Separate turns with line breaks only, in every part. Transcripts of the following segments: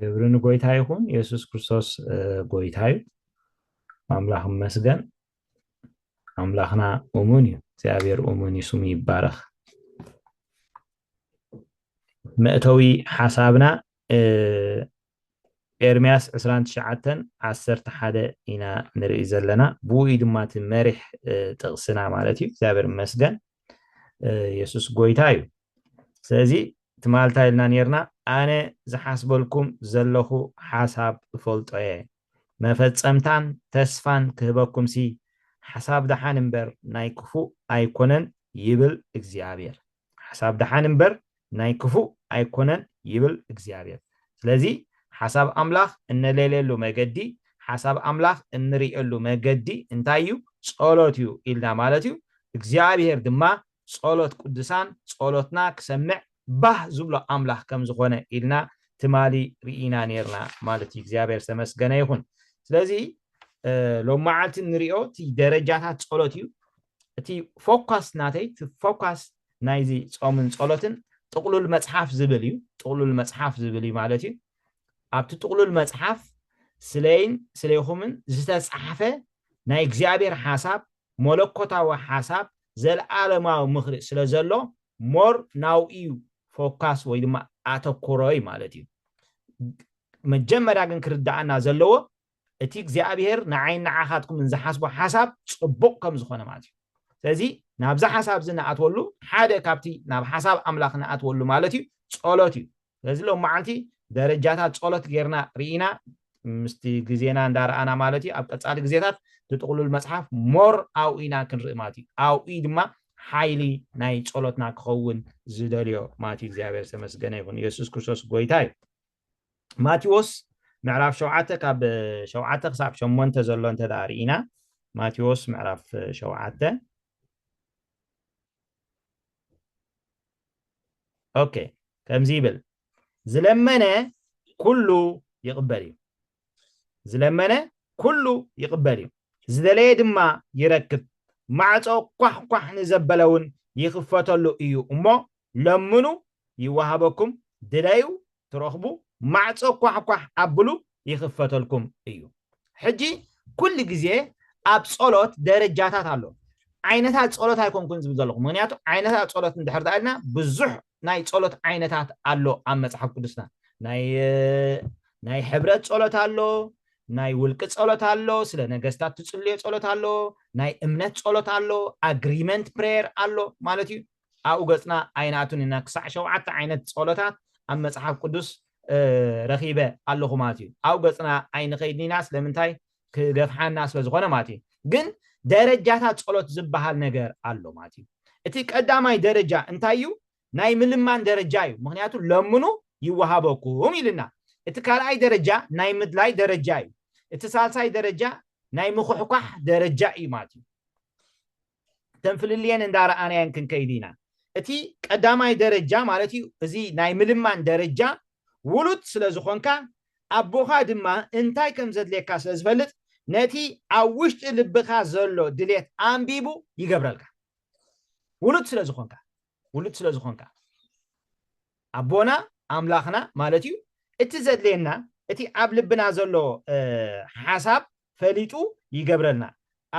ክብርን ጎይታ ይሁን ኢየሱስ ክርስቶስ ጎይታዩ አምላክ መስገን አምላክና ኡሙን እግዚአብሔር ኡሙን ይስሙ ይባረክ መእተዊ ሐሳብና ኤርምያስ 29:11 ኢና ንርኢ ዘለና ብኡይ ድማ መሪሕ ጥቅስና ማለት እዩ እግዚአብሔር መስገን ኢየሱስ ጎይታዩ ስለዚ ትማልታ ኢልና ነርና ኣነ ዝሓስበልኩም ዘለኹ ሓሳብ ፈልጦየ መፈጸምታን ተስፋን ክህበኩም ሲ ሓሳብ ደሓን እምበር ናይ ክፉ ኣይኮነን ይብል እግዚአብሔር ሓሳብ ደሓን እምበር ናይ ክፉ ኣይኮነን ይብል እግዚአብሔር ስለዚ ሓሳብ አምላኽ እንለለሉ መገዲ ሓሳብ አምላኽ እንሪእሉ መገዲ እንታይ እዩ ጸሎት እዩ ኢልና ማለት እዩ እግዚአብሔር ድማ ጸሎት ቅዱሳን ጸሎትና ክሰምዕ ባህ ዝብሎ አምላኽ ከም ዝኾነ ኢልና ትማሊ ሪኢና ነርና ማለት እግዚአብሔር ተመስገነ ይሁን ስለዚ ሎማዓልቲ ንሪኦ ቲ ደረጃታት ጸሎት እዩ እቲ ፎከስ ናተይ ቲ ፎከስ ናይዚ ጾምን ጸሎትን ጥቅሉል መጽሐፍ ዝብል እዩ ጥቅሉል መጽሐፍ ዝብል እዩ ማለት እዩ ኣብቲ ጥቅሉል መጽሐፍ ስለይኹምን ዝተጻሕፈ ናይ እግዚአብሔር ሓሳብ መለኮታዊ ሓሳብ ዘለዓለማዊ ምኽሪ ስለዘሎ ሞር ናውኡ ፎከስ ወይ ድማ ኣተኩሮይ ማለት እዩ መጀመርያ ግን ክርዳእና ዘለዎ እቲ እግዚአብሔር ንዓይን ንዓኻትኩም ዝሓስቦ ሓሳብ ጽቡቕ ከም ዝኾነ ማለት እዩ ስለዚ ናብዛ ሓሳብ ዝነኣትወሉ ሓደ ካብቲ ናብ ሓሳብ አምላኽ ንኣትወሉ ማለት እዩ ጸሎት እዩ ስለዚ ሎማዓልቲ ደረጃታት ጸሎት ጌርና ሪኢና ምስቲ ግዜና እንዳረኣና ማለት እዩ ኣብ ቀጻሊ ግዜታት ትጥቅሉል መጽሐፍ ሞር ኣውኢና ክንርኢ ማለት እዩ ኣውኢ ድማ ሓይሊ ናይ ጸሎትና ክኸውን ዝደልዮ ማለት እግዚአብሔር ተመስገነ ይሁን ኢየሱስ ክርስቶስ ጎይታ እዩ ማቴዎስ ምዕራፍ 7 ካብ 7 ክሳብ 8 ዘሎ እንተዳሪኢና ማቴዎስ ምዕራፍ 7 ኦኬ ከምዚ ይብል ዝለመነ ኩሉ ይቅበል እዩ ዝለመነ ኩሉ ይቅበል እዩ ዝደለየ ድማ ይረክብ ማዕጾ ኳሕ ኳሕ ንዘበለውን ይኽፈተሉ እዩ እሞ ለምኑ ይወሃበኩም ድለዩ ትረኽቡ ማዕጾ ኳሕ ኳሕ ኣብሉ ይኽፈተልኩም እዩ ሕጂ ኩል ግዜ ኣብ ጸሎት ደረጃታት ኣሎ ዓይነታት ጸሎት ኣይኮንኩን ዝብል ዘለኹ ምክንያቱ ዓይነታት ጸሎት እንድሕር ዳልና ብዙሕ ናይ ጸሎት ዓይነታት ኣሎ ኣብ መጽሓፍ ቅዱስና ናይ ሕብረት ጸሎት ኣሎ ናይ ውልቅ ጸሎት ኣሎ ስለ ነገስታት ትጽልዮ ጸሎት ኣሎ ናይ እምነት ጸሎት ኣሎ አግሪመንት ፕሬየር ኣሎ ማለት እዩ ኣብኡ ገጽና ዓይናቱን እና ክሳዕ 7 ዓይነት ጸሎታት ኣብ መጽሓፍ ቅዱስ ረኺበ ኣለኹ ማለት እዩ ኣብኡ ገጽና ዓይን ኸይድኒና ስለምንታይ ክገፍሓና ስለ ዝኾነ ማለት እዩ ግን ደረጃታት ጸሎት ዝበሃል ነገር ኣሎ ማለት እዩ እቲ ቀዳማይ ደረጃ እንታይ እዩ ናይ ምልማን ደረጃ እዩ ምክንያቱ ለምኑ ይወሃበኩም ይልና እቲ ካልኣይ ደረጃ ናይ ምድላይ ደረጃ እዩ እቲ ሳልሳይ ደረጃ ናይ ምኹሕኳሕ ደረጃ እዩ ማለት እዩ ተንፍልልየን እንዳረኣናየን ክንከይዲና እቲ ቀዳማይ ደረጃ ማለት እዩ እዚ ናይ ምልማን ደረጃ ውሉድ ስለ ዝኾንካ ኣቦኻ ድማ እንታይ ከም ዘድልየካ ስለ ዝፈልጥ ነቲ ኣብ ውሽጢ ልብኻ ዘሎ ድሌት ኣንቢቡ ይገብረልካ ውሉድ ስለ ዝኾንካ ኣቦና ኣምላኽና ማለት እዩ እቲ ዘድልየና እቲ ኣብ ልብና ዘሎ ሓሳብ ፈሊጡ ይገብረልና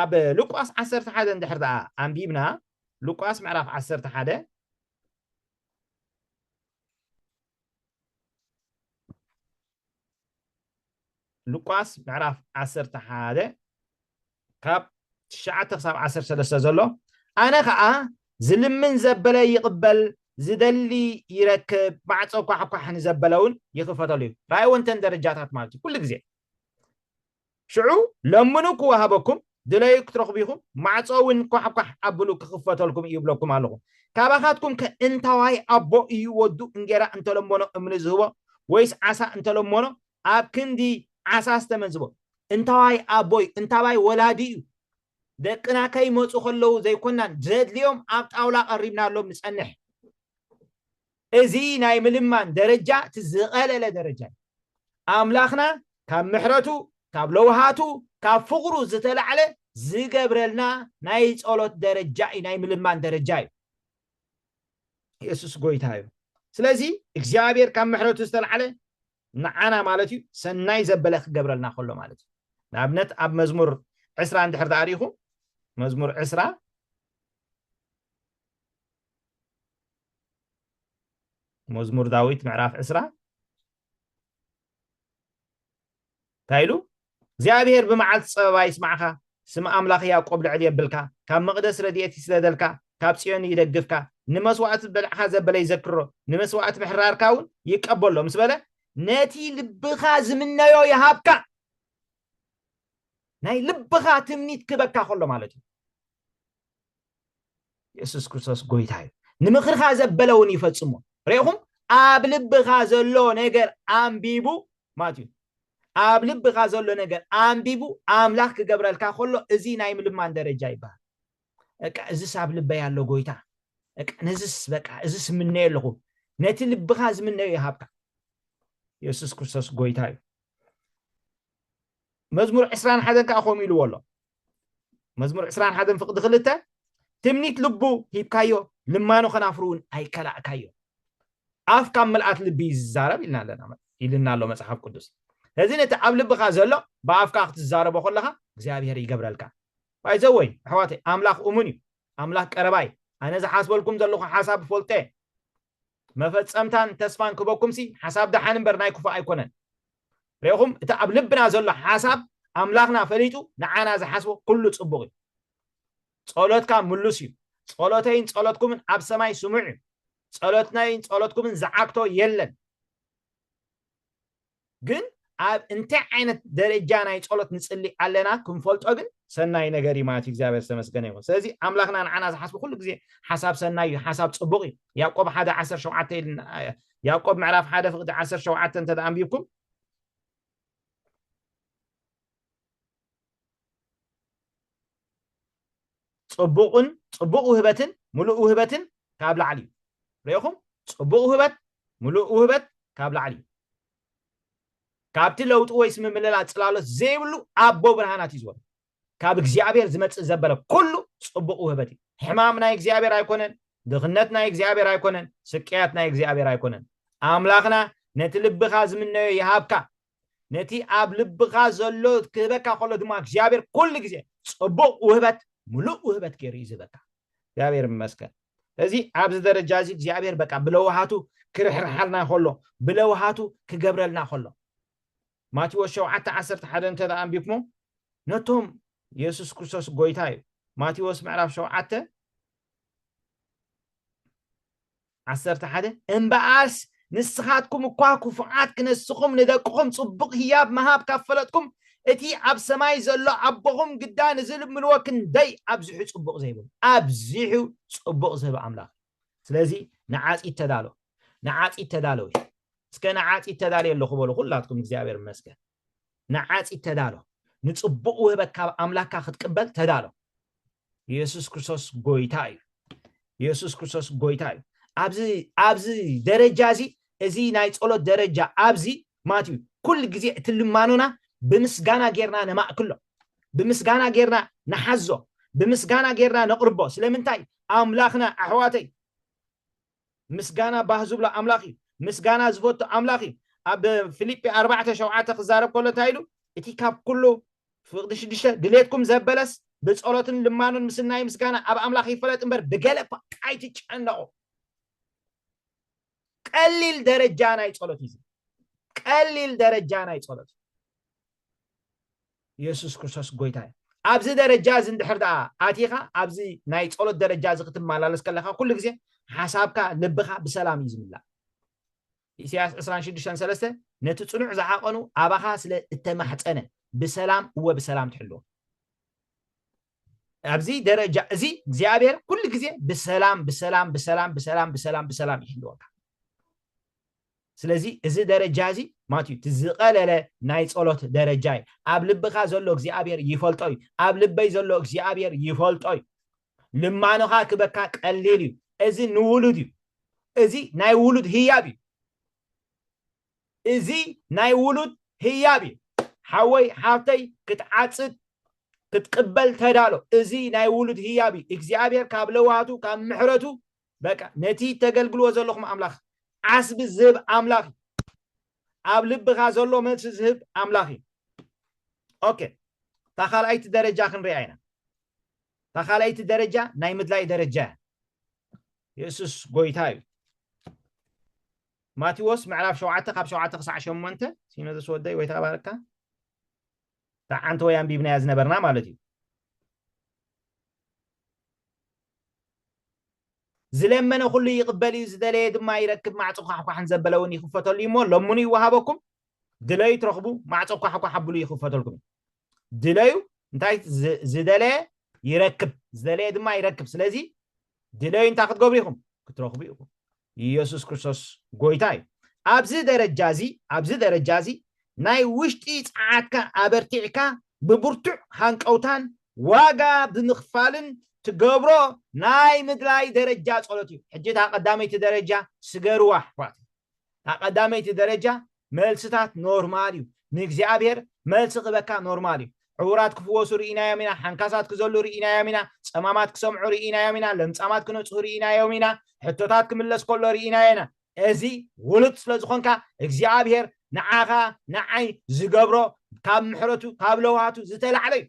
ኣብ ሉቃስ 11 እንድሕር ደኣ ኣንቢብና ሉቃስ ምዕራፍ 11 ሉቃስ ምዕራፍ 11 ካብ 9 ክሳብ 13 ዘሎ ኣነ ከዓ ዝልምን ዘበለ ይቅበል ዝደሊ ይረክብ ማዕጾ ኳሕ ኳሕ ንዘበለውን ይኽፈተሉ እዩ ራእይ ወንተን ደረጃታት ማለት እዩ ኩሉ ግዜ ሽዑ ለምኑ ክወሃበኩም ድለዩ ክትረኽቡ ኢኹም ማዕጾውን ኳሕ ኳሕ ኣብሉ ክኽፈተልኩም እዩ ብለኩም ኣለኹ ካባኻትኩም ከእንታዋይ ኣቦ እዩ ወዱ እንጌራ እንተለመኖ እምኒ ዝህቦ ወይስ ዓሳ እንተለመኖ ኣብ ክንዲ ዓሳ ዝተመንዝቦ እንታዋይ ኣቦይ እንታዋይ ወላዲ እዩ ደቅና ከይመፁ ከለዉ ዘይኮናን ዘድልዮም ኣብ ጣውላ ቀሪብናሎም ንጸንሕ እዚ ናይ ምልማን ደረጃ ትዝቐለለ ደረጃ ኣምላኽና ካብ ምሕረቱ ካብ ለውሃቱ ካብ ፍቕሩ ዝተላዕለ ዝገብረልና ናይ ጸሎት ደረጃ እዩ ናይ ምልማን ደረጃ እዩ ኢየሱስ ጎይታ እዩ ስለዚ እግዚአብሔር ካብ ምሕረቱ ዝተላዕለ نعنا مالتي سناي زبلخ قبرلنا خلو مالتي نابنت أب مزمور 10 عند حر تاريخه مزمور 10 مزمور داويت معراف 10 تايلو زيابير بمعلت صبا يسمعها سمع أملاخ يعقوب لعلي بلكا كان مقدس رديتي سلدلكا كابسيون يدقفكا نمسوات بلعها زبل يذكره نمسوات محرار كاون يقبل له مسبله نتي لبخا زمنايو يهابكا ناي لبخا تمنيت كبكا خلو مالتي يسوس كريستوس غويتاي نمخرخا زبلون يفصمو ريهم اب لبخا زلو نيجر امبيبو ماتيو اب لبخا زلو نيجر امبيبو املاح كغبرلكا خلو ازي ناي ملمان درجه يبا اك ازي ساب لبا يالو غويتا اك نزس بقى ازي سمنه يلخو نتي لبخا زمنايو يهابكا يسوس كريستوس غويتاي مزمور 20 حدا كاخوم يلو والله مزمور 20 حدا فقد خلته تمنيت لبو هيبكايو لمانو خنافرون اي كلا كايو اف كملات لبي زارب يلنا له مصحف قدس لذين انت اب لبخا زلو بافكا تزاربو خلها እግዚአብሔር ይገብረልካ ባይዘወይ حواتي املاح امني املاح قرباي انا ز حاسبلكم زلكم حساب فولته مفصمتان تسفان كبكم سي حساب دحان برناي كفا ايكونن ريهم انت اب لبنا زلو حساب املاحنا فليتو نعانا ز حاسبو كله صبغي ጸሎትካ ሙሉስ እዩ ጸሎተይን ጸሎትኩምን ኣብ ሰማይ ስሙዕ ጸሎትናይን ጸሎትኩምን ዝዓክቶ የለን ግን ኣብ እንታይ ዓይነት ደረጃ ናይ ጸሎት ንጽሊ ኣለና ክንፈልጦ ግን ሰናይ ነገር ይማት እግዚአብሔር ተመስገነ ይሁን ስለዚህ አምላክና ንዓና ዝሓስቡ ኩሉ ግዜ ሓሳብ ሰናይ ሓሳብ ጽቡቕ ያዕቆብ 1:17 ያዕቆብ ምዕራፍ 1:17 ተዳንቢብኩም ጽቡቕ ውህበትን ሙሉእ ውህበትን ካብ ላዕሊ ረይኹም ጽቡቕ ውህበት ሙሉእ ውህበት ካብ ላዕሊ ካብቲ ለውጥ ወይ ስምምለላ ጽላሎት ዘይብሉ ኣቦ ብርሃናት ይዝወር ካብ እግዚአብሔር ዝመጽእ ዘበለ ኩሉ ጽቡቕ ውህበት ሕማም ናይ እግዚአብሔር ኣይኮነን ድኽነት ናይ እግዚአብሔር ኣይኮነን ስቅያት ናይ እግዚአብሔር ኣይኮነን ኣምላኽና ነቲ ልብኻ ዝምነዮ ይሃብካ ነቲ ኣብ ልብኻ ዘሎ ክህበካ ከሎ ድማ እግዚአብሔር ኩሉ ግዜ ጽቡቕ ውህበት ሙሉእ ውህበት ገይሩ ይዝበካ እግዚአብሔር ይመስገን ስለዚህ ኣብዚ ደረጃ እዚ እግዚአብሔር በቃ ብለውሃቱ ክርሕርሓልና ከሎ ብለውሃቱ ክገብረልና ከሎ ማቴዎስ 7:11 ተዳንቢብሞ ነቶም ኢየሱስ ክርስቶስ ጎይታ እዩ ማቴዎስ ምዕራፍ 7:11 እምበኣስ ንስኻትኩም እኳ ክፉዓት ክነስኹም ንደቅኹም ጽቡቕ ህያብ መሃብ ካፈለጥኩም እቲ ኣብ ሰማይ ዘሎ ኣቦኹም ግዳን ዝልምልዎ ክንደይ ኣብዝሑ ጽቡቕ ዘይብል ኣብዝሑ ጽቡቕ ዝህብ ኣምላኽ ስለዚ ንዓጺት ተዳሎ እስከ ንዓጺት ተዳልየ ኣለኹ በሉ ኩላትኩም እግዚአብሔር ይመስገን ንዓጺት ተዳሎ ንጽቡቕ ውህበት ካብ ኣምላክካ ክትቅበል ተዳሎ ኢየሱስ ክርስቶስ ጎይታ እዩ ኢየሱስ ክርስቶስ ጎይታ እዩ ኣብዚ ደረጃ እዚ ናይ ጸሎት ደረጃ ኣብዚ ማቲው ኩሉ ግዜ እትልማኑና بمسغانا غيرنا نماكلو بمسغانا غيرنا نحزو بمسغانا غيرنا نقربو سلامنتاي املاخنا احواتي مسغانا باهزبلا املاخي مسغانا زفوت املاخي اب فيليبي 4:7 خزارب كله تايلو اتي كاب كله فقد شدشه دليتكم زبلس بصلوتن لمانون مسناي مسغانا اب املاخي فلط امبر بغلب قايت ጨነقو قليل درجه ناي ጸሎት ይዝ قليل درجه ناي ጸሎት ኢየሱስ ክርስቶስ ጎይታ ኣብዚ ደረጃ ዝንድሕርዳ ኣቲኻ ኣብዚ ናይ ጸሎት ደረጃ ዝክትማላለስ ከለኻ ኩሉ ግዜ ሓሳብካ ልብኻ ብሰላም ይዝምላ ኢሳይያስ 26:3 ነቲ ጽኑዕ ዝዓቐኑ ኣባኻ ስለ እተማሕፀነ ብሰላም ወብሰላም ትሕልዎ ኣብዚ ደረጃ እዚ እግዚአብሔር ኩሉ ግዜ ብሰላም ይሕልወካ ስለዚህ እዚ ደረጃ እዚ ማቲው ትዝቀለለ ናይ ጸሎት ደረጃ ኣብ ልብኻ ዘሎ እግዚአብሔር ይፈልጦይ ኣብ ልበይ ዘሎ እግዚአብሔር ይፈልጦይ ልማኖኻ ክበካ ቀሊል እዩ እዚ ንውሉድ እዩ እዚ ናይ ውሉድ ህያብ እዩ እዚ ናይ ውሉድ ህያብ እዩ ሓወይ ሓፍተይ ክትዓጽድ ክትቅበል ተዳሎ እዚ ናይ ውሉድ ህያብ እዩ እግዚአብሔር ካብ ለዋቱ ካብ ምሕረቱ በቃ ነቲ ተገልግልዎ ዘለኹም ኣምላኽ ዓስቢ ዝብ ኣምላኽ ኣብ ልብኻ ዘሎ መልሲ ዝህብ ኣምላኽ እዩ ኦኬ ታኻልኣይቲ ደረጃ ክንሪኣ ኢና ታኻልኣይቲ ደረጃ ናይ ምድላይ ደረጃ ኢየሱስ ጎይታ እዩ ማቴዎስ ምዕራፍ 7 ካብ 7 ክሳዕ 8 ሲኖዶስ ወደይ ወይ ተባረካ ታዓንተ ወይ አንቢብና ዝነበርና ማለት እዩ ዝለመነ ኩሉ ይቅበል እዩ ዝደለየ ድማ ይረክብ ማዕጾ ኳሕኳሕን ዘበለውን ይኽፈተሉ እሞ ለምኑ ይወሃበኩም ድለዩ ትረኽቡ ማዕጾ ኳሕኳሕ ብሉ ይኽፈተልኩም ድለዩ እንታይ ዝደለየ ይረክብ ዝደለየ ድማ ይረክብ ስለዚ ድለዩ እንታይ ክትገብሩ ኢኹም ክትረኽቡ ኢኹም ኢየሱስ ክርስቶስ ጎይታ እዩ ኣብዚ ደረጃ እዚ ናይ ውሽጢ ጻዓትካ ኣበርቲዕካ ብብርቱዕ ሃንቀውታን ዋጋ ብምኽፋልን ትገብሮ ናይ ምድላይ ደረጃ ጸሎት እዩ ሕጂ ቀዳመይቲ ደረጃ ስገርዋ ኣሕዋት ቀዳመይቲ ደረጃ መልስታት ኖርማል እዩ ንእግዚአብሔር መልስ ክበካ ኖርማል እዩ ዕውራት ክፍወሱ ርኢናዮም ኢና ሓንካሳት ክዘሉ ርኢናዮም ኢና ጸማማት ክሰምዑ ርኢናዮም ኢና ለምጻማት ክነጽሁ ርኢናዮም ኢና ሕቶታት ክምለስ ከሎ ርኢናዮና እዚ ውሉድ ስለ ዝኾንካ እግዚአብሔር ንዓኻ ንዓይ ዝገብሮ ካብ ምሕረቱ ካብ ለውሃቱ ዝተላዕለ እዩ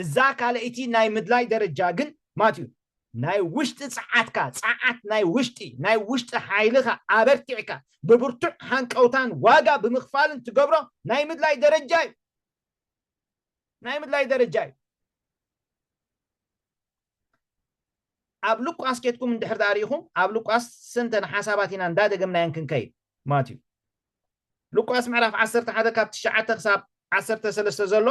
እዛ ካልአይቲ ናይ ምድላይ ደረጃ ግን ማትዩ ናይ ውሽጢ ጻዓትካ ጻዓት ናይ ውሽጢ ሓይልኻ ኣበርቲዕካ ብብርቱዕ ሃንቀውታን ዋጋ ብምኽፋልን ትገብሮ ናይ ምድላይ ደረጃ እዩ ናይ ምድላይ ደረጃ እዩ ኣብ ሉቃስ ኬትኩም እንድሕር ዳሪኹም ኣብ ሉቃስ ስንተን ሓሳባት ኢና እንዳደገምናየን ክንከይድ ማትዩ ሉቃስ ምዕራፍ 11 ካብ 9 ክሳብ 13 ዘሎ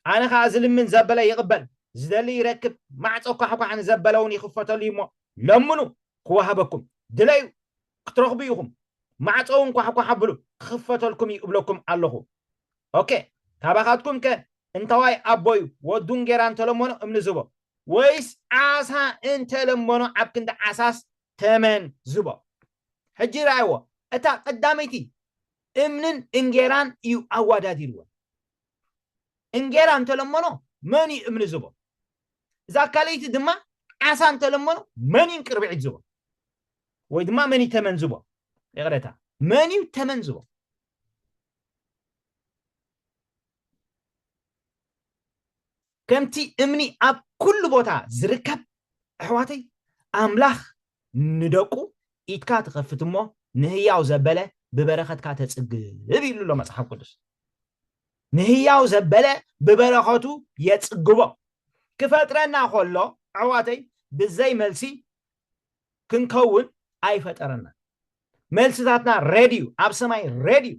ኣነ ኸ ዝልምን ዘበለ ይቕበል ዝደሊ ይረክብ ማዕጾ ኳሕኳሕን ዘበለውን ይኽፈተሉ እሞ ለምኑ ክወሃበኩም ድለዩ ክትረኽቡ ኢኹም ማዕጾውን ኳሕኳሕ ብሉ ክኽፈተልኩም ይብለኩም ኣለኹ ኦኬ ካባኻትኩም ከ እንተዋይ ኣቦዩ ወዱን ጌራ እንተለመኖ እምኒ ዝቦ ወይስ ዓሳ እንተለመኖ ኣብ ክንዲ ዓሳስ ተመን ዝቦ ሕጂ ራእይዎ እታ ቀዳመይቲ እምንን እንጌራን እዩ ኣዋዳዲርዎ እንጌራ እንተለመኖ መን እምኒ ዝቦ እዛ ካልአይቲ ድማ ዓሳ እንተለመኖ መን ቅርብዒት ዝቦ ወይ ድማ መን ተመን ዝቦ ይቕረታ መን ተመን ዝቦ ከምቲ እምኒ ኣብ ኩሉ ቦታ ዝርከብ ኣሕዋተይ ኣምላኽ ንደቁ ኢትካ ትኸፍት እሞ ንህያው ዘበለ ብበረኸትካ ተጽግብ ኢሉ መጽሓፍ ቅዱስ ንህያው ዘበለ ብበረኸቱ የጽግቦ ክፈጥረና ከሎ ኣሕዋተይ ብዘይ መልሲ ክንከውን ኣይፈጠረና መልስታትና ሬድዩ ኣብ ሰማይ ሬድዩ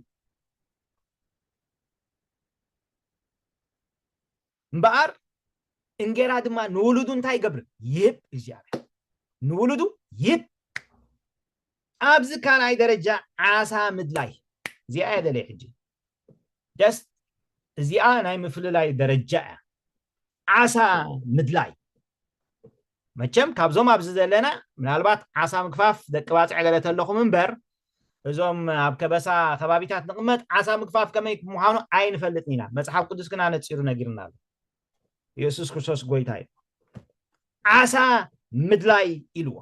እምበኣር እንጌራ ድማ ንውሉዱ እንታይ ይገብር ይህብ እግዚአብሔር ንውሉዱ ይህብ ኣብዚ ካልኣይ ደረጃ ዓሳ ምድላይ እዚኣ የደለየ ሕጂ ደስ እዚኣ ናይ ምፍልላይ ደረጃ እያ ዓሳ ምድላይ መቸም ካብዞም ኣብዚ ዘለና ምናልባት ዓሳ ምግፋፍ ደቂ ባፅዕ ገለት ኣለኹም እምበር እዞም ኣብ ከበሳ ከባቢታት ንቕመጥ ዓሳ ምግፋፍ ከመይ ምዃኑ ኣይንፈልጥን ኢና መጽሓፍ ቅዱስ ግና ነፂሩ ነጊርና ኣሎ ኢየሱስ ክርስቶስ ጎይታ እዩ ዓሳ ምድላይ ኢልዎ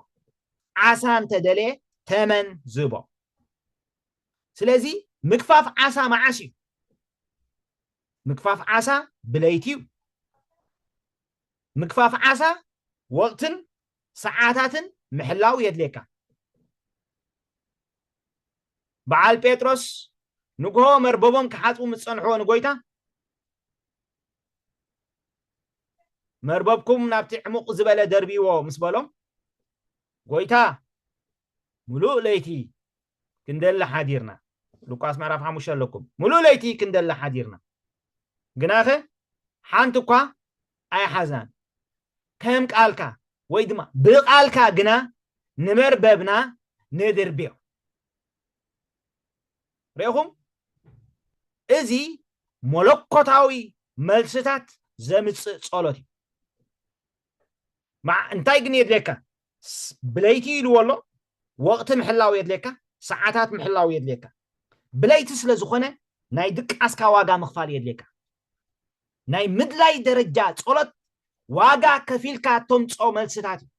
ዓሳ እንተደለየ ተመን ዝቦ ስለዚ ምግፋፍ ዓሳ መዓሽ እዩ ምግፋፍ ዓሳ ብለይቲ እዩ ምግፋፍ ዓሳ ወቅትን ሰዓታትን ምሕላው የድልየካ በዓል ጴጥሮስ ንግሆ መርበቦም ክሓፅቡ ምፀንሕዎ ንጎይታ መርበብኩም ናብቲ ዕሙቕ ዝበለ ደርቢዎ ምስ በሎም ጎይታ ሙሉእ ለይቲ ክንደሊ ሓዲርና ሉቃስ ምዕራፍ 5 ኣለኩም ሙሉእ ለይቲ ክንደሊ ሓዲርና ግናኸ ሓንቲ እኳ ኣይሓዝናን ከም ቃልካ ወይ ድማ ብቃልካ ግና ንመርበብና ንድርብዮ ሪኢኹም እዚ መለኮታዊ መልስታት ዘምጽእ ጸሎት እዩ እንታይ ግን የድልየካ ብለይቲ ኢልዎ ኣሎ ወቅቲ ምሕላው የድልየካ ሰዓታት ምሕላው የድልየካ ብለይቲ ስለ ዝኾነ ናይ ድቃስካ ዋጋ ምኽፋል የድልየካ ናይ ምድላይ ደረጃ ጸሎት ዋጋ ከፊልካ ተምጾ መልስታት እዩ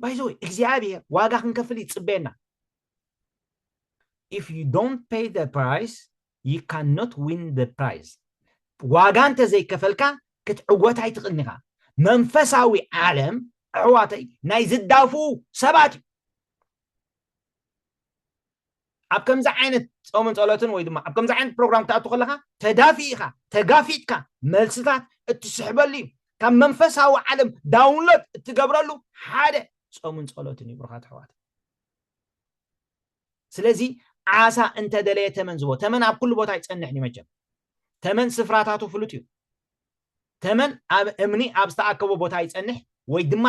ባይዘወይ እግዚአብሔር ዋጋ ክንከፍል ይጽበየና if you don't pay the price you cannot win the prize ዋጋ እንተ ዘይከፈልካ ክትዕወታይ ትኽእልኒኻ መንፈሳዊ ዓለም ዕዋተይ ናይ ዝዳፉ ሰባት ኣብ ከምዛ ዓይነት ጾምን ጸሎትን ወይ ድማ ኣብ ከምዛ ዓይነት ፕሮግራም ክትኣቱ ከለኻ ተዳፊኢኻ ተጋፊጥካ መልስታት እትስሕበሉ ካብ መንፈሳዊ ዓለም ዳውንሎድ እትገብረሉ ሓደ ጾምን ጸሎትን እዩ ብሩኻት ኣሕዋት ስለዚ ዓሳ እንተደለየ ተመን ዝቦ ተመን ኣብ ኩሉ ቦታ ይጸንሕ ንመቸም ተመን ስፍራታቱ ፍሉጥ እዩ ተመን ኣብ እምኒ ኣብ ዝተኣከቦ ቦታ ይጸንሕ ወይ ድማ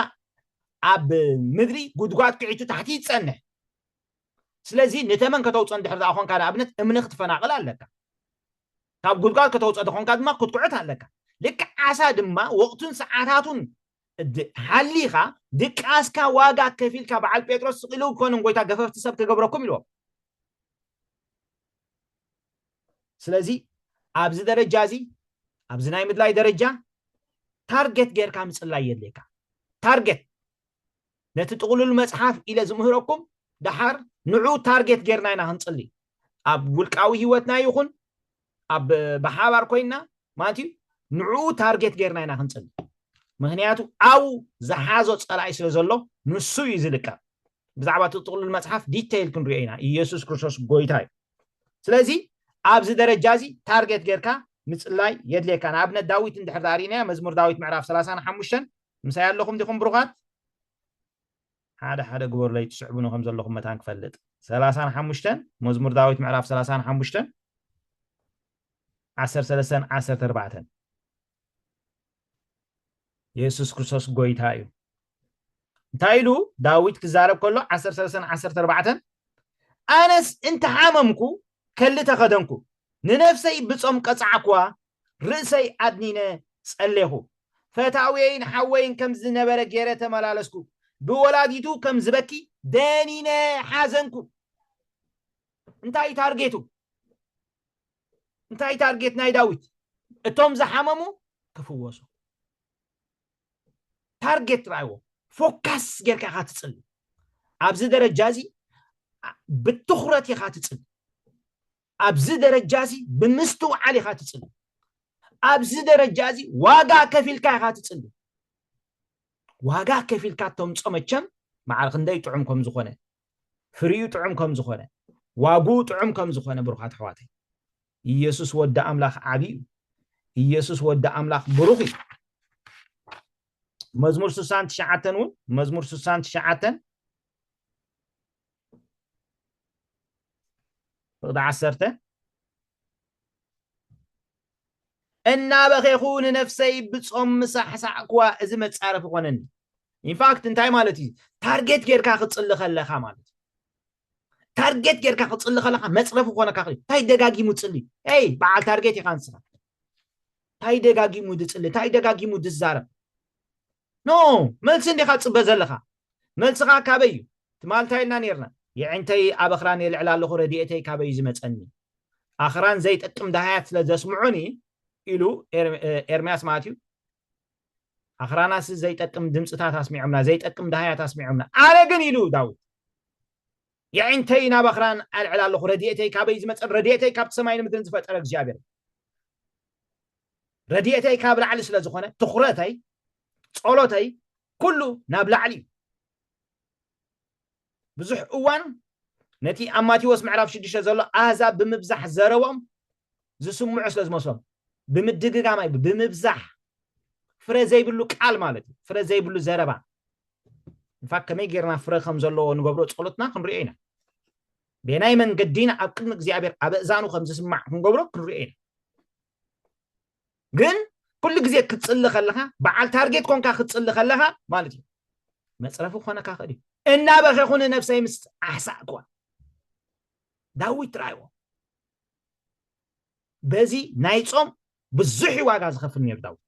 ኣብ ምድሪ ጉድጓድ ክዒቱ ታሕቲ ይጸንሕ ስለዚ ንተመን ከተውፅኦ እንድሕር ኮንካ ንኣብነት እምኒ ክትፈናቅል ኣለካ ካብ ጉድጓድ ከተውፅኦ ኮንካ ድማ ክትኩዕት ኣለካ ልክ ዓሳ ድማ ወቅቱን ሰዓታቱን ሓሊኻ ድቃስካ ዋጋ ከፊልካ በዓል ጴጥሮስ ስቂሉ ኮንን ጎይታ ገፈፍቲ ሰብ ክገብረኩም ኢልዎ ስለዚ ኣብዚ ደረጃ እዚ ኣብዚ ናይ ምድላይ ደረጃ ታርጌት ጌርካ ምጽላይ የድልየካ ታርጌት ነቲ ጥቕልል መጽሓፍ ኢለ ዝምህረኩም ድሓር ንዑ ታርጌት ጌርና ኢና ክንጽሊ ኣብ ውልቃዊ ህይወትና ይኹን ኣብ በሓባር ኮይና ማለት እዩ ንዑ ታርጌት ጌርና ኢና ክንጽሊ ምክንያቱ ኣው ዝሓዞ ጸላኢ ስለ ዘሎ ንሱ እዩ ዝልቀብ ብዛዕባ ጥቕልል መጽሓፍ ዲቴይል ክንሪኦ ኢና ኢየሱስ ክርስቶስ ጎይታ እዩ ስለዚ ኣብዚ ደረጃ እዚ ታርጌት ጌርካ ምጽላይ የድልየካ ንኣብነት ዳዊት እንድሕር ዳሪና መዝሙር ዳዊት ምዕራፍ 35 ምሳይ ኣለኹም ዲኹም ብሩኻት ሓደ ግበርለይ ትስዕቡኑ ከም ዘለኹም መታን ክፈልጥ 35 መዝሙር ዳዊት ምዕራፍ 35 13-14 ኢየሱስ ክርስቶስ ጎይታ እዩ እንታይ ኢሉ ዳዊት ክዛረብ ከሎ 13-14 ኣነስ እንተ ሓመምኩ ከሊ ተኸደንኩ ንነፍሰይ ብጾም ቀጽዓክዋ ርእሰይ ኣድኒነ ጸለይኹ ፈታዊየይን ሓወይን ከም ዝነበረ ገይረ ተመላለስኩ ብወላዲቱ ከም ዝበኪ ደኒነ ሓዘንኩ እንታይ ታርጌት ናይ ዳዊት እቶም ዝሓመሙ ክፍወሱ ታርጌት ራይዎ ፎከስ ጌርካ ኢኻ ትጽሊ ኣብዚ ደረጃ እዚ ብትኹረት ኢኻ ትጽሊ ኣብዚ ደረጃ እዚ ብምስትውዓል ኢኻ ትጽሊ ኣብዚ ደረጃ እዚ ዋጋ ከፊልካ ኢኻ ትጽሊ ዋጋ ከፊልካ ተምጾ መቸም መዓል ክንደይ ጥዑም ከም ዝኾነ ፍሪዩ ጥዑም ከም ዝኾነ ዋጉ ጥዑም ከም ዝኾነ ብሩኻት ኣሕዋተይ ኢየሱስ ወዲ ኣምላኽ ዓቢ እዩ ኢየሱስ ወዲ ኣምላኽ ብሩኽ እዩ መዝሙር 69 እውን መዝሙር 69 ፍቅዲ 10 እናበኺኹ ንነፍሰይ ብጾም ምሳሕሳዕክዋ እዚ መጻረፍ ይኾነኒ ኢንፋክት እንታይ ማለት እዩ ታርጌት ጌርካ ክትጽሊ ከለኻ ማለት ታርጌት ጌርካ ክትጽሊ ከለኻ መጽረፍ ይኾነካ ኸ እንታይ ደጋጊሙ ጽሊ ይ በዓል ታርጌት ኢኻ ንስኻ እንታይ ደጋጊሙ ድጽሊ እንታይ ደጋጊሙ ድዛረብ ኖ መልሲ እንዲኻ ጽበ ዘለኻ መልስኻ ካበይ እዩ ትማልታይ ኢልና ነርና የዕንተይ ኣብ ኣኽራን የልዕል ኣለኹ ረድኤተይ ካበይ ዝመጸኒ ኣኽራን ዘይጠቅም ዳሃያት ስለ ዘስምዑኒ ኢሉ ኤርምያስ ማለት እዩ ኣኽራናስ ዘይጠቅም ድምፅታት ኣስሚዖምና ዘይጠቅም ዳሃያት ኣስሚዖምና ኣነ ግን ኢሉ ዳዊት የዕንተይ ናብ ኣኽራን ኣልዕል ኣለኹ ረድኤተይ ካበይ ዝመጸን ረድኤተይ ካብ ሰማይን ምድርን ዝፈጠረ እግዚኣብሔር ረድኤተይ ካብ ላዕሊ ስለ ዝኾነ ትኹረተይ ጸሎተይ ኩሉ ናብ ላዕሊ ብዙሕ እዋን ነቲ ኣብ ማቴዎስ ምዕራፍ 6 ዘሎ ኣሕዛብ ብምብዛሕ ዘረቦም ዝስምዑ ስለ ዝመስሎም ብምድግጋማይ ብምብዛሕ ፍረ ዘይብሉ ቃል ማለት እዩ ፍረ ዘይብሉ ዘረባ እንፋክ ከመይ ጌርና ፍረ ከም ዘለዎ ንገብሮ ጸሎትና ክንሪኦ ኢና ብናይ መንገዲና ኣብ ቅድሚ እግዚኣብሔር ኣብ እዛኑ ከም ዝስማዕ ክንገብሮ ክንሪኦ ኢና ግን ኩሉ ግዜ ክትጽሊ ከለኻ በዓል ታርጌት ኮንካ ክትጽሊ ከለኻ ማለት እዩ መጽረፍ ኮነካ ኸዲ እናበኺኹ ንነፍሰይ ምስ ኣሕሳእክዋ ዳዊት ራይዎ በዚ ናይ ጾም ብዙሕ ዋጋ ዝኸፍል ነይሩ ዳዊት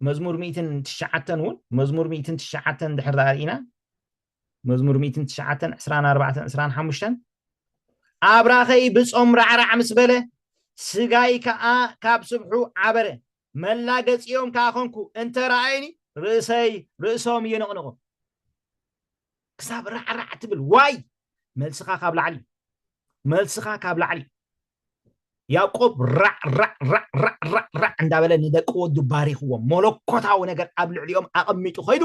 መዝሙር 109 እውን መዝሙር 109 ድሕር ዳሪና መዝሙር 109 24-25 ኣብራኸይ ብጾም ራዕራዕ ምስ በለ ስጋይ ከዓ ካብ ስብሑ ዓበረ መላገጽዮም ከዓ ኾንኩ እንተ ረኣየኒ ርእሶም ይንቕንቑ كساب رع تبل واي ملسخا كاب لعلي ملسخا كاب لعلي يعقوب رع عندابله ندق ود باريخ وملكوتاو ነገር ኣብ ልዕሊኦም ኣቐሚጡ ኸይዱ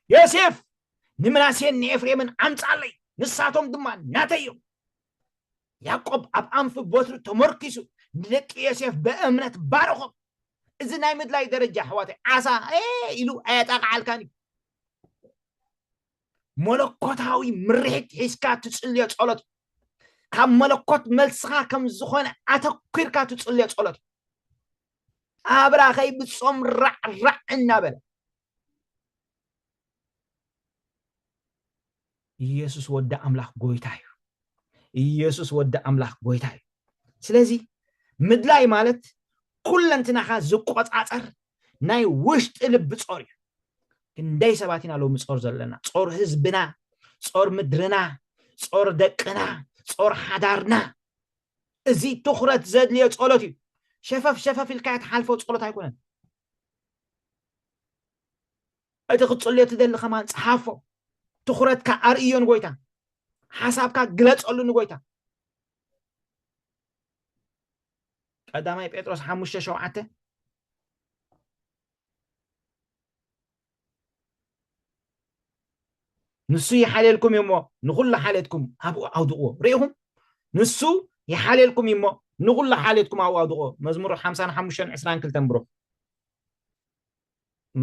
ዮሴፍ ንምናሴን ንኤፍሬምን ኣምፃለይ ንሳቶም ድማ ናተዮም ያዕቆብ ኣብ ኣንፍ ቦትሩ ተመርኪሱ ንደቂ ዮሴፍ በእምነት ባረኾም እዚ ናይ ምድላይ ደረጃ ሕዋተይ ዓሳ ኢሉ ኣያጣቕዓልካኒ መለኮታዊ ምርሒት ሒዝካ ትፅልዮ ጸሎት ካብ መለኮት መልስኻ ከም ዝኾነ ኣተኲርካ ትፅልዮ ጸሎት ኣብራ ኸይብጾም ራዕ እናበለ ኢየሱስ ወደ ኣምላኽ ጎይታ እዩ ኢየሱስ ወደ ኣምላኽ ጎይታ እዩ ስለዚ ምድላይ ማለት ኩለንትናኻ ዝቆጻጸር ናይ ውሽጢ ልቢ ጾር እዩ ክንደይ ሰባት ኢና ሎሚ ጾር ዘለና ጾር ህዝብና ጾር ምድርና ጾር ደቅና ጾር ሓዳርና እዚ ትኹረት ዘድልዮ ጸሎት እዩ ሸፈፍ ኢልካ ትሓልፎ ጸሎት ኣይኮነን እቲ ክትጽልዮ ትደሊ ኸማን ጽሓፎ ትኹረትካ ኣርእዮን ጎይታ ሓሳብካ ግለጸሉ ንጎይታ ቀዳማይ ጴጥሮስ 5:7 ንሱ ይሓልልኩም እሞ ንኹሉ ሓልየትኩም ኣብኡ ኣውድቕዎ ርኢኹም ንሱ ይሓልልኩም እሞ ንኹሉ ሓልየትኩም ኣብኡ ኣውድቕዎ መዝሙር 55:22 ብሮ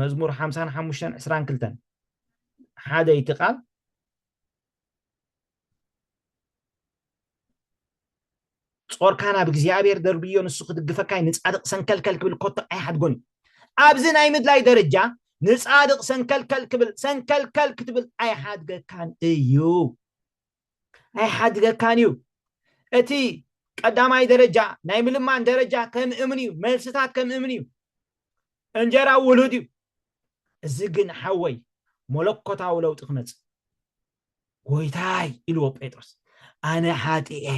መዝሙር 55:22 ሓደ ይትቃል ጾርካና ብእግዚአብሔር ደርብዮ ንሱ ክትግፈካይ ንጻድቕ ሰንከልከል ክብል ኮቶ ኣይሓድጎን ኣብዚ ናይ ምድላይ ደረጃ ንጻድቕ ሰንከልከል ክትብል ኣይሓድገካን እዩ ኣይሓድገካን እዩ እቲ ቀዳማይ ደረጃ ናይ ምልማን ደረጃ ከም እምን እዩ መልስታት ከም እምን እዩ እንጀራ ውሉድ እዩ እዚ ግን ሓወይ መለኮታዊ ለውጢ ክመጽእ ጎይታይ ኢልዎ ጴጥሮስ ኣነ ሓጢኤ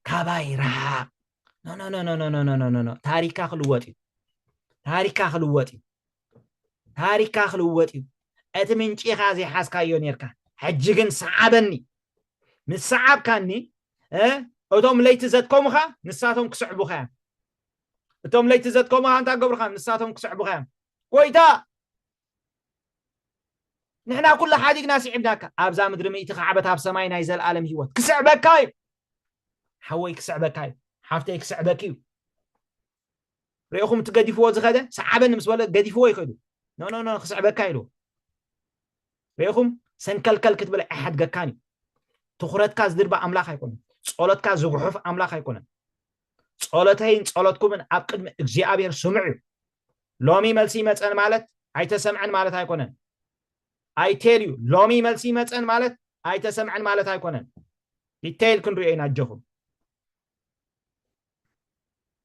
ካባይ ረሓቕ ኖ ታሪካ ክልወጥ እዩ ታሪካ ክልወጥ እዩ እቲ ምንጪኻ ዘይሓዝካዮ ነርካ ሕጂ ግን ሰዓበኒ ምስ ሰዓብካኒ እቶም ለይቲ ዘትኮሙኻ ንሳቶም ክስዕቡኻ እቶም ለይቲ ዘትኮሙኻ እንታይ ገብሩኻ ንሳቶም ክስዕቡኻ ጎይታ ንሕና ኩሉ ሓዲግና ስዒብናካ ኣብዛ ምድሪ ምእቲ ኸዓበት ኣብ ሰማይ ናይ ዘለኣለም ህይወት ክስዕበካ እዩ ሓወይ ክስዕበካ እዩ ሓፍተይ ክስዕበክ እዩ ርኢኹም ትገዲፍዎ ዝኸደ ሰዓበኒ ምስ በለ ገዲፍዎ ይኸዱ ኖ ክስዕበካ ኢሉ ርኢኹም ሰንከልከል ክትበለ ኣይሓድገካን እዩ ትኹረትካ ዝድርባ ኣምላኽ ኣይኮነን ጸሎትካ ዝጉሑፍ ኣምላኽ ኣይኮነን ጸሎተይን ጸሎትኩምን ኣብ ቅድሚ እግዚኣብሔር ስምዑ እዩ ሎሚ መልሲ መፀን ማለት ኣይተሰምዐን ማለት ኣይኮነን ኣይቴልዩ ሎሚ መልሲ መፀን ማለት ኣይተሰምዐን ማለት ኣይኮነን ዲቴይል ክንሪኦ ኢና ጀኹም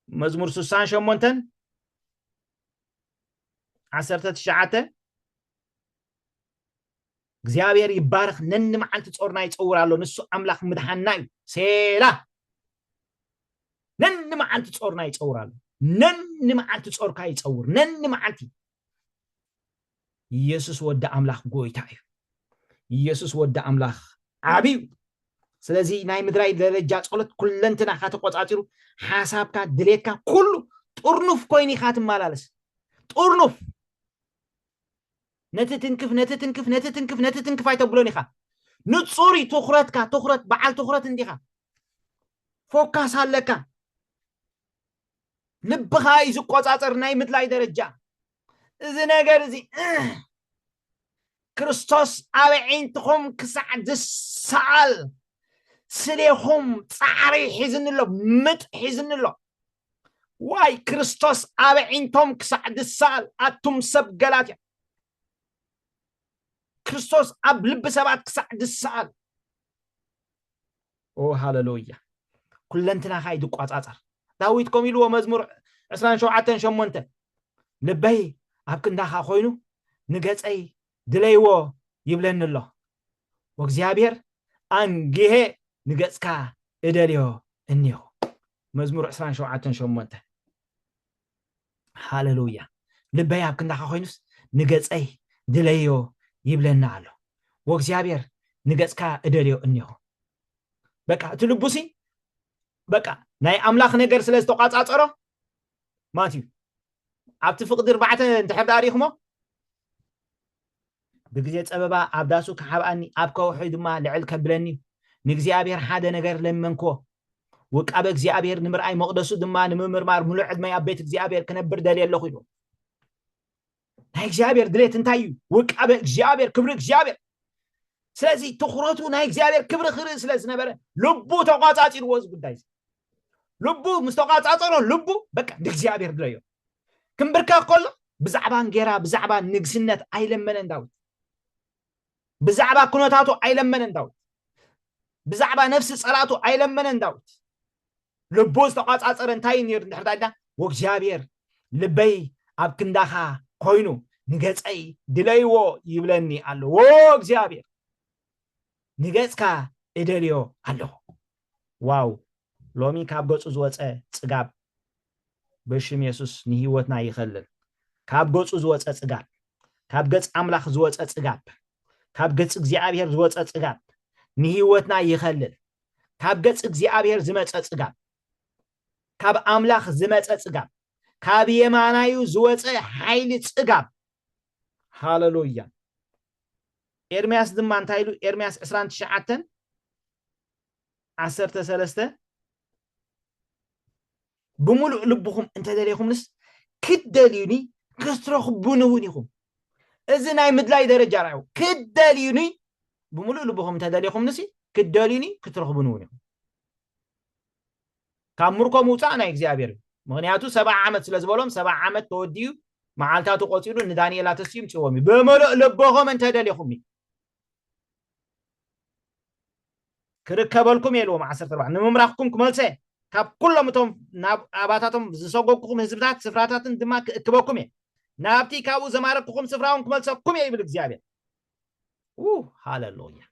መዝሙር 68:19 እግዚአብሔር ይባርክ ነን መዓልቲ ጾርና ይጽውራሎ ንሱ አምላክ ምድሃና እዩ ሴላ ነን መዓልቲ ጾርና ይጽውራሎ ነን መዓልቲ ጾርካ ይጽውር ነን መዓልቲ ኢየሱስ ወደ አምላክ ጎይታ እዩ ኢየሱስ ወደ አምላክ ዓቢዩ ስለዚ ናይ ምድራይ ደረጃ ጸሎት ኩለንትና ከተቆጻጽሩ ሓሳብካ ድሌትካ ኩሉ ጥርኑፍ ኮይኒ ካትማላለስ ጥርኑፍ ነትትንክፍ ኣይተብሎን ኢኻ ንጹሪ ትኹረት በዓል ትኹረት እንዲኻ ፎካስ ኣለካ ልብኻ እዩ ዝቆጻጸር ናይ ምድላይ ደረጃ እዚ ነገር እዚ ክርስቶስ ኣብ ዒንትኹም ክሳዕ ዝሰኣል ስለኹም ጻዕሪ ሒዝንሎ ምጥ ሒዝንሎ ዋይ ክርስቶስ ኣብ ዒንቶም ክሳዕ ዝሰኣል ኣቱም ሰብ ገላትያ ክርስቶስ ኣብ ልብ ሰባት ክሳዕ ዝሰኣል ኦ ሃሌሉያ ኩለንትና ኻይ ዝቆጻጸር ዳዊት ከም ኢልዎ መዝሙር 27:8 ልበይ ኣብ ክንዳኻ ኮይኑ ንገጸይ ድለይዎ ይብለኒ ኣሎ ወእግዚአብሔር አንጊሄ ንገጽካ እደልዮ እንዮ መዝሙር 27:8 ሃሌሉያ ልበይ ኣብ ክንዳኻ ኮይኑስ ንገጸይ ድለዮ ይብለና ኣሎ ወእግዚአብሔር ንገጽካ እደልዮ እንሆ በቃ ትልቡሲ በቃ ናይ አምላኽ ነገር ስለ ዝተቋጻጸሮ ማቲዩ ኣብቲ ፍቅዲ 4 እንተሕር ዳሪኹሞ ብግዜ ጸበባ ኣብዳሱ ከሓብኣኒ ኣብ ከውሒ ድማ ልዕል ከብለኒ ንእግዚአብሔር ሓደ ነገር ለመንኮ ወቃበ እግዚአብሔር ንምርአይ መቅደሱ ድማ ንምምርማር ሙሉዕ ዕድመይ ኣብ ቤት እግዚአብሔር ክነብር ደልየ ኣለኹ ኢሉ ናይ እግዚአብሔር ድሌት እንታይ እዩ ወቃበ እግዚአብሔር ክብሪ እግዚአብሔር ስለዚ ትኹረቱ ናይ እግዚአብሔር ክብሪ ክርኢ ስለ ዝነበረ ልቡ ተቋጻጺርዎ ጉዳይ ልቡ ምስተቋጻጸሮ ልቡ በቃ እግዚአብሔር ድለዮ ክንብርካ ከሎ ብዛዕባ እንጌራ ብዛዕባ ንግስነት ኣይለመነን ዳዊት ብዛዕባ ኩነታቱ ኣይለመነን ዳዊት ብዛዕባ ነፍሲ ጸላቱ ኣይለመነን ዳዊት ልቡ ዝተቋጻጸረ እንታይ ነይሩ እንድሕርዳይና ወእግዚአብሔር ልበይ ኣብ ክንዳኻ ኮይኑ ንገጸይ ድለይዎ ይብለኒ ኣሎ ወእግዚአብሔር ንገጽካ እደልዮ ኣለሁ ዋው ሎሚ ካብ ገጹ ዝወፀ ጽጋብ በሽም ኢየሱስ ንህይወትና ይኸልል ካብ ገጹ ዝወፀ ጽጋብ ካብ ገጽ አምላኽ ዝወፀ ጽጋብ ካብ ገጽ እግዚአብሔር ዝወፀ ጽጋብ ንህይወትና ይኸልል ካብ ገጽ እግዚአብሔር ዝመፀ ጽጋብ ካብ አምላኽ ዝመፀ ጽጋብ ካብ የማናዩ ዝወፀ ኃይሊ ጽጋብ ሃሌሉያ ኤርምያስ ድማ እንታይ ኢሉ ኤርምያስ 29 13 بملء لبهم انت دليهم نس كدليوني كسترخبون ونيهم اذا ناي مدلاي درجه رايو كدليوني بملء لبهم انت دليهم نسي كدليوني كسترخبون ونيهم كامركم موصانا እግዚአብሔር ምክንያቱ 7 ዓመት ስለዝበሎም 7 ዓመት ተወዲዩ መዓልታቱ ቆጽሉ ንዳንኤል አተስዩም ጽወሚ በመልእ ልበهم انت دليهم كركبلكم يلوم 14 نممراخكم كملسه ካብ ኩሎም ቶም አባታቶም ዝሰጎኩኩም ህዝብታት ስፍራታትን ድማ ክበኩም ናብቲ ካብኡ ዘማረኩኩም ስፍራውን ክመልሰኩም ይብል እግዚአብሔር ሃሌሉያ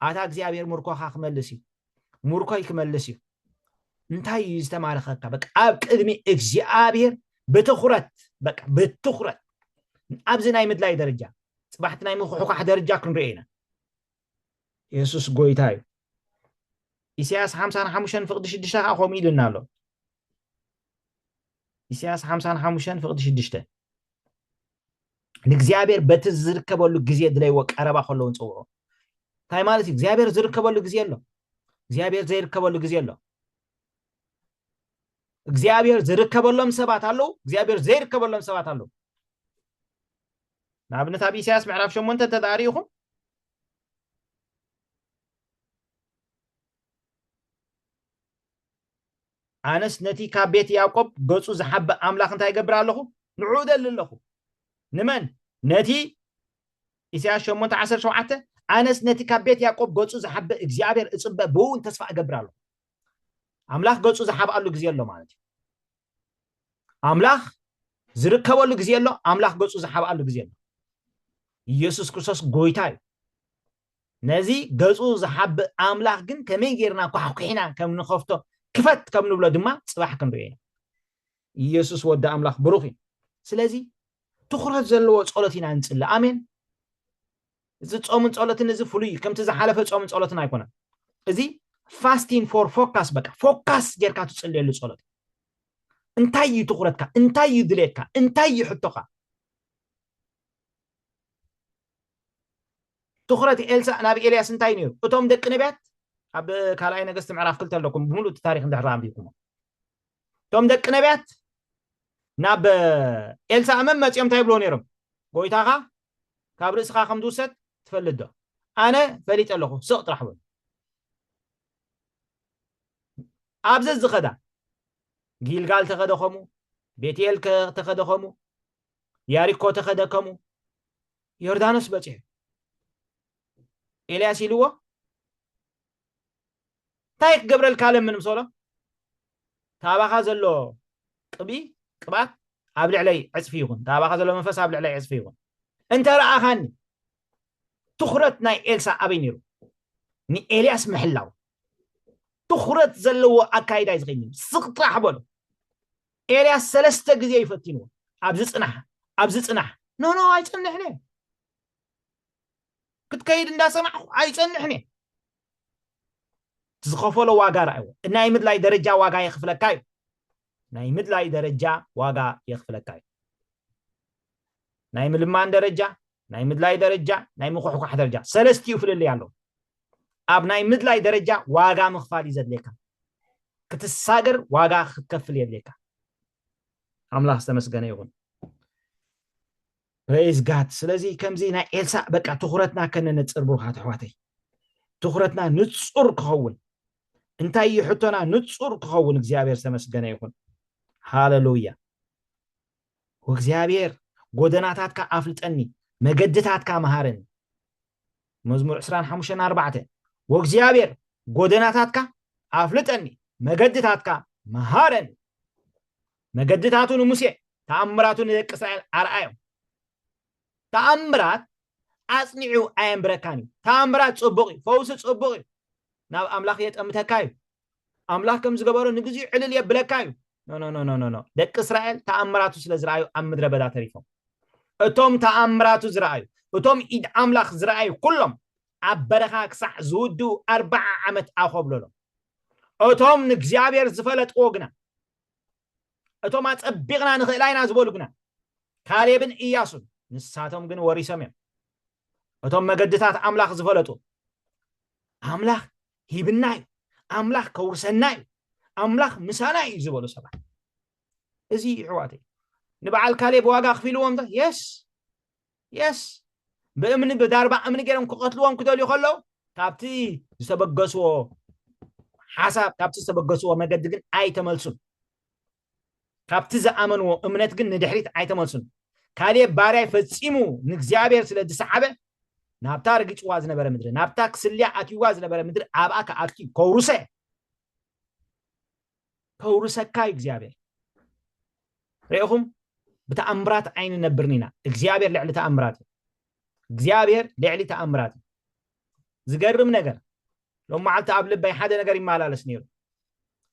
አታ እግዚአብሔር ሙርኮኻ ክመልስ እዩ ሙርኮይ ክመልስ እዩ እንታይ ዝተማረኸካ በቃ ኣብ ቅድሚ እግዚአብሔር በትኹረት በቃ በትኹረት ኣብዚ ናይ ምድላይ ደረጃ ጽባሕት ናይ ምኹሑካ ደረጃ ክንርኢና ኢየሱስ ጎይታ እዩ ኢሳያስ 55 ፍቅዲ 6 አቆም ይልናሎ ኢሳያስ 55 ፍቅዲ 6 ንእግዚአብሔር በትዝርከበሉ ጊዜ ድለይዎ ቀረባ ከለውን ጽውዖ ታይ ማለት እግዚአብሔር ዝርከበሉ ጊዜ ኣሎ እግዚአብሔር ዘይርከበሉ ጊዜ ኣሎ እግዚአብሔር ዝርከበሎም ሰባት አሉ እግዚአብሔር ዘይርከበሎም ሰባት አሉ ናብነት ኣብ ኢሳያስ ምዕራፍ 8 ተዳሪኹም አነስ ነቲ ካብ ቤት ያዕቆብ ገጹ ዝሐበ አምላኽ እንታይ ይገብር ኣለኹ ንዑደል ኣለኹ ንመን ነቲ ኢሳያስ 8:17 አነስ ነቲ ካብ ቤት ያዕቆብ ገጹ ዝሐበ እግዚአብሔር እጽበ ብውን ተስፋ ይገብር ኣለኹ አምላኽ ገጹ ዝሐበሉ ጊዜ ኣሎ ማለት እዩ አምላኽ ዝርከበሉ ጊዜ ኣሎ አምላኽ ገጹ ዝሐበሉ ጊዜ ኣሎ ኢየሱስ ክርስቶስ ጎይታ እዩ ነዚ ገጹ ዝሐበ አምላኽ ግን ከመይ ጌርና ኳሕኩሕና ከም ንኸፍቶ كفت كم نبلا دما صباح كن رينا يسوع ود أملاك بروخي سلازي تخرج زلوا صلاتنا نصلي آمين إذا تصومن صلاتنا إذا فلوي كم تزحلف تصومن صلاتنا يكونا إذا fasting for focus بقى focus جركا تصلي له صلات انتي تخرجك انتي دليتك انتي حطك تخرج إلسا نبي إلياس انتي نيو أتوم دك نبات أب كلاي نجست معرف قلت لكم بملو التاريخ ده رام بيكم توم دك نبات ناب إلسا أمام ما تيم تايبلون يرم قويتها كابرس خا خمدوست تفلده أنا فريت له سقط رحبه أبزز خدا جيل قال تخدا خمو بيتيل تخدا خمو ياريكو تخدا كمو يردانس بتيه إلياس يلوه تايق قبر الكلام من مصوله تابع زلو قبي قبات قبل علي عزفيهم تابع زلو منفس قبل علي عزفيهم انت رأى خاني تخرت ناي إلسا أبينيرو ني إلياس محلاو تخرت زلو أكايدا يزغيني سقط رحبولو إلياس سلسة قزي يفتينو أبزيصنح نو عايزنح ليه ክትከይድ እንዳሰማዕኹ ኣይጸንሕኒ تزخفلو واقع رأيو ناي مدلاي درجة واقع يخفلكاي ناي مدلاي درجة واقع يخفلكاي ناي ملمان درجة ناي مدلاي درجة ناي مخوحو حد درجة سلستيو في اللي يالو أب ناي مدلاي درجة واقع مخفالي زد ليكا كتساقر واقع خكفل يد ليكا عملاح استمسقنا يغن رئيس قاد سلزي كمزي ناي إلسا بقى تخورتنا كنا نتصر بروحات حواتي تخورتنا نتصر كهول انتي يحطنا نتصر كهول እግዚአብሔር ተመስገነ ይሁን ሃሌሉያ ወእግዚአብሔር ጎደናታትካ አፍልጠኒ መገድታትካ መሃረኒ መዝሙር 25:4 ወእግዚአብሔር ጎደናታትካ አፍልጠኒ መገድታትካ መሃረኒ መገድታቱን ሙሴ ተአምራቱን ለደቂ እስራኤል አርአዩ ተአምራት አጽኒዑ አየምብረካኒ ተአምራት ጽቡቂ ፈውስ ጽቡቂ ናብ አምላኽ የጠምተካዩ አምላኽ ከም ዝገበሮ ንግዚ ዕልል የብለካዩ ኖ ደቂ እስራኤል ተአምራቱ ስለዝራዩ ኣብ ምድረ በዳ ተሪፎም እቶም ተአምራቱ ዝራዩ እቶም ኢድ አምላኽ ዝራዩ ኩሎም ኣብ በረኻ ክሳዕ ዝውዱ 40 ዓመት ኣኸብለሎም እቶም ንእግዚአብሔር ዝፈለጥዎ ግና እቶም ኣጸቢቕና ንኽእላይና ዝበሉ ግና ካሌብን ኢያሱን ንሳቶም ግን ወሪሶም እዮም እቶም መገድታት አምላኽ ዝፈለጡ አምላኽ ሂብናዩ አምላኽ ከውርሰናዩ አምላኽ ምሳናዩ ዝበሉ ሰባት እዚ ሕዋቴ ንበዓል ካሌብ ዋጋ ክፊልዎም የስ በእምኒ በዳርባ እምኒ ገይሮም ክቀትልዎም ክደልዩ ከለው ካብቲ ዝተበገስዎ ሓሳብ ካብቲ ዝተበገስዎ መገዲ ግን ኣይተመልሱን ካብቲ ዝኣመንዎ እምነት ግን ንድሕሪት ኣይተመልሱን ካሌብ ባርያይ ፈጺሙ ንእግዚአብሔር ስለ ዝሰሓበ ናብታ ርግጽዋ ዝነበረ ምድሪ ናብታ ክስልያ ኣትይዋ ዝነበረ ምድሪ ኣብኣ ከኣትዩ ከውሩሰካ እግዚአብሔር رأيكم بتأمرات عين نبرنينا እግዚአብሔር لعلي تأمرات እግዚአብሔር لعلي تأمرات زقرم نجر لو ما عالت قبل بين حدا نجر يمالالس نيرو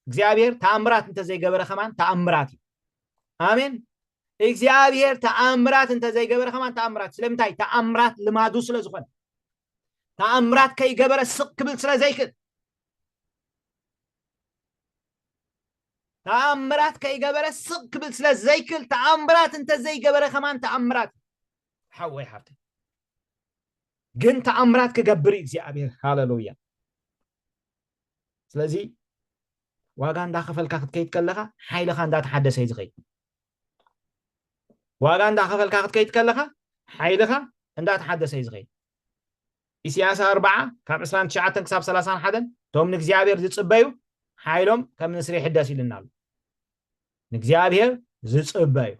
እግዚአብሔር تأمرات انت زي جبره كمان تأمرات آمين እግዚአብሔር تأمرات انت زي جبره كمان تأمرات سلمتاي تأمرات لمادو سلازخون تأمرات كي جبره سق بل سلازيكل تأمرات كي جبره سق بل سلازيكل تأمرات انت زي جبره كمان تأمرات حوي حبتي جن تأمرات كجبري እግዚአብሔር هاللويا سلازي واغان داخفل كاخت كيت كلخا حيلخا እንዳተሐደሰ ይዝኸይ واغان داخفل كاخت كيت كلخا حيلخا እንዳተሐደሰ ይዝኸይ ኢሳያስ 4 ካብ 29 ክሳብ 31 ቶም ንእግዚአብሔር ዝጽበዩ حيلهم ከም ንስሪ ይሕደስ ይልናሉ ንእግዚአብሔር ዝጽበዩ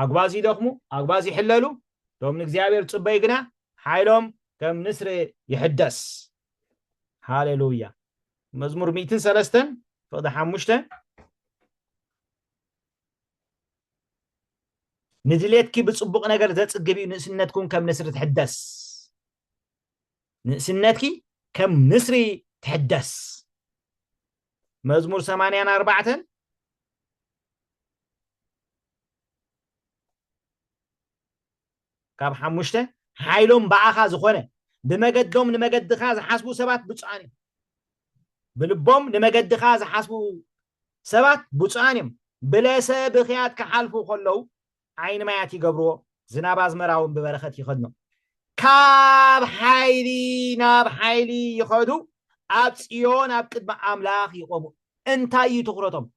አግባዚ ደክሙ አግባዚ ይሕለሉ ቶም ንእግዚአብሔር ዝጽበዩ ግና حيلهم ከም ንስሪ ይሕደስ ሃሌሉያ مزمور 103 فقد حمشته نزلتكي بصبق نجر تتصقبي نسنتكم كم نسر تحدث نسنتكي كم نسري تحدث مزمور 84 كاب حمشته حيلهم بعخا زخونه بمجدهم نمجدخا حسبوا سبات بصاني بلبهم لمجدخا زحاسبو سبات بوصانيم بلاسه بخيات كحالفو خلو عين ما ياتي قبرو زناب ازمراون ببرخت يخدنو كاب حيلي ناب حيلي يخدو اب صيون اب قدم املاح يقومو انتاي تخرطم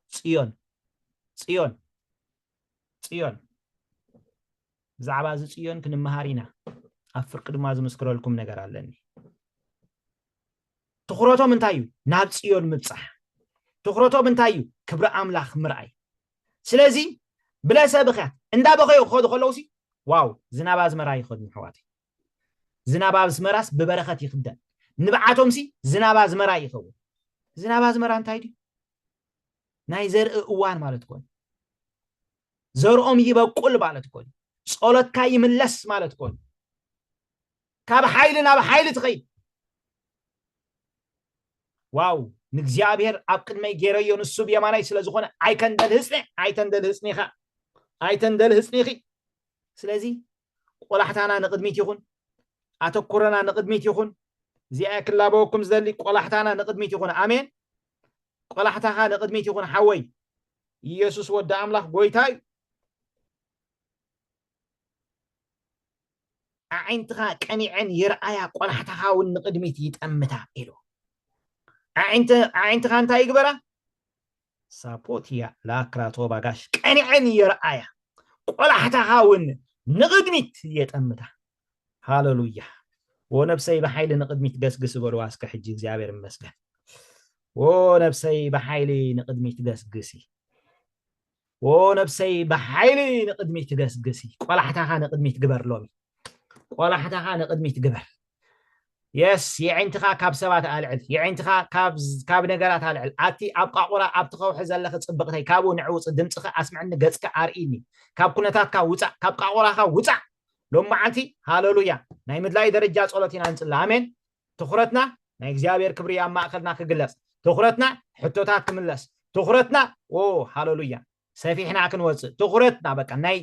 صيون زعباز صيون كنمهارينا افر قدما زمسكرو لكم ነገር አለኒ تخرطهم انتايو ناب صيون مبصح تخرطهم انتايو كبر املاح مرأي سلازي بلا سابخات اندا بخيو خود خلوسي واو زناب ازمرا يخد محواتي زناب ازمراس ببرخت يخدن نبعاتهم سي زناب ازمرا يخو زناب ازمرا انتايدي ناي زرء اوان مالتكون زرؤم يبقل مالتكون صولت كاي ملس مالتكون كاب حيلنا بحيل تخيل واو نግዚአብሔር ኣብ ቅድመይ ገይረዮ ንሱ ብየማናይ ስለዝኾነ ኣይተንደልህስኒ ስለዚ ቆላሕታና ንቅድሚት ይኹን أتكرنا نقدميت يخون زي أكل بوكم زلي قلحتنا نقدميت يخون آمين قلحتها نقدميت يخون حوي يسوس ود أملاك قويتاي عينتها كنيعن يرأيا قلحتها ونقدميت يتأمتا إلو عينتها أنت يقبرا سابوتيا لا كراتو باقاش كنيعن يرأيا قلحتها ونقدميت يتأمتا هاللويا ونفسي بحيل نقدميت قسقس برواسك حجي زيابير مسكن ونفسي بحيلي نقدميت قسقسي ونفسي بحيلي نقدميت قسقسي قلحتها نقدميت قبر لومي قلحتها نقدميت قبر يس يعينتها كاب سبات العل يعينتها كاب نجارات العل أتي أبقى قرا أبتخو حزل لك تصبقتي كابو نعوص دمتخ أسمع إن جسك عاريني كاب كنتات كوتع كاب قاورا كوتع لما عنتي هاللويا نايمد لاي درجات صلاتنا نصلي آمين تخرتنا ناي እግዚአብሔር ክብር ያማእከልና ክግለጽ تخرتنا حتوታት ክምለስ تخرتنا هاللويا ሰፊሕና ክንወጽእ تخرتنا በቃ ናይ